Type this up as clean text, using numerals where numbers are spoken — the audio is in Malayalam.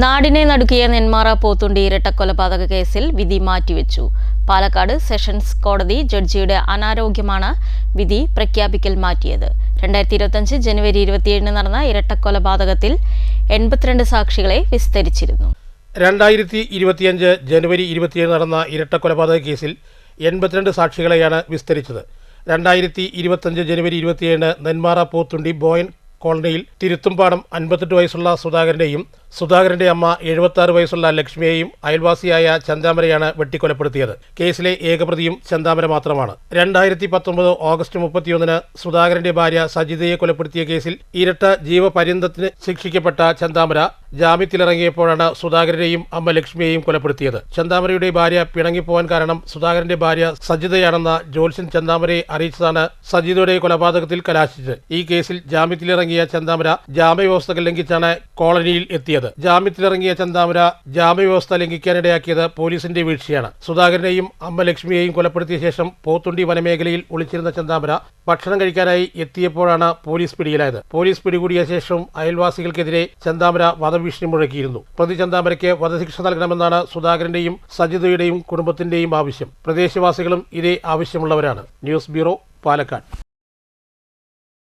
നാടിനെ നടുക്കിയ നെന്മാറ പോത്തുണ്ടി ഇരട്ടക്കൊലപാതക കേസിൽ വിധി മാറ്റിവെച്ചു. പാലക്കാട് സെഷൻസ് കോടതി ജഡ്ജിയുടെ അനാരോഗ്യമാണ് വിധി പ്രഖ്യാപിക്കൽ മാറ്റിയത്. 2025 ജനുവരി 27 നടന്ന ഇരട്ടക്കൊലപാതകത്തിൽ 82 സാക്ഷികളെ വിസ്തരിച്ചിരുന്നു. 2025 ജനുവരി 27 നടന്ന ഇരട്ടക്കൊലപാതക കേസിൽ 82 സാക്ഷികളെയാണ് വിസ്തരിച്ചത്. 2025 ജനുവരി 27 നെന്മാറ പോത്തുണ്ടി ബോയൻ കോളനിയിൽ തിരുത്തുംപാടം 58 വയസ്സുള്ള സുധാകരന്റെ അമ്മ 76 വയസ്സുള്ള ലക്ഷ്മിയെയും അയൽവാസിയായ ചന്താമരയാണ് വെട്ടിക്കൊലപ്പെടുത്തിയത്. കേസിലെ ഏകപ്രതിയും ചന്താമര മാത്രമാണ്. 2019 ഓഗസ്റ്റ് 31 സുധാകരന്റെ ഭാര്യ സജിതയെ കൊലപ്പെടുത്തിയ കേസിൽ ഇരട്ട ജീവപര്യന്തത്തിന് ശിക്ഷിക്കപ്പെട്ട ചന്താമര ജാമ്യത്തിലിറങ്ങിയപ്പോഴാണ് സുധാകരനെയും അമ്മ ലക്ഷ്മിയെയും കൊലപ്പെടുത്തിയത്. ചന്താമരയുടെ ഭാര്യ പിണങ്ങിപ്പോവാൻ കാരണം സുധാകരന്റെ ഭാര്യ സജിതയാണെന്ന ജ്യോത്സ്യൻ ചന്താമരയെ അറിയിച്ചതാണ് സജിതയുടെ കൊലപാതകത്തിൽ കലാശിച്ചത്. ഈ കേസിൽ ജാമ്യത്തിലിറങ്ങിയ ചന്താമര ജാമ്യവ്യവസ്ഥകൾ ലംഘിച്ചാണ് കോളനിയിൽ എത്തിയത്. ജാമ്യത്തിലിറങ്ങിയ ചന്താമര ജാമ്യവ്യവസ്ഥ ലംഘിക്കാനിടയാക്കിയത് പോലീസിന്റെ വീഴ്ചയാണ്. സുധാകരനെയും അമ്മ ലക്ഷ്മിയെയും കൊലപ്പെടുത്തിയ ശേഷം പോത്തുണ്ടി വനമേഖലയിൽ ഒളിച്ചിരുന്ന ചന്താമര ഭക്ഷണം കഴിക്കാനായി എത്തിയപ്പോഴാണ് പോലീസ് പിടിയിലായത്. പോലീസ് പിടികൂടിയ ശേഷം അയൽവാസികൾക്കെതിരെ ചന്താമര വധഭീഷണി മുഴക്കിയിരുന്നു. പ്രതി ചന്താമരയ്ക്ക് വധശിക്ഷ നൽകണമെന്നാണ് സുധാകരന്റെയും സജിതയുടെയും കുടുംബത്തിന്റെയും ആവശ്യം. പ്രദേശവാസികളും ഇതേ ആവശ്യമുള്ളവരാണ്. News bureau, Palakkad.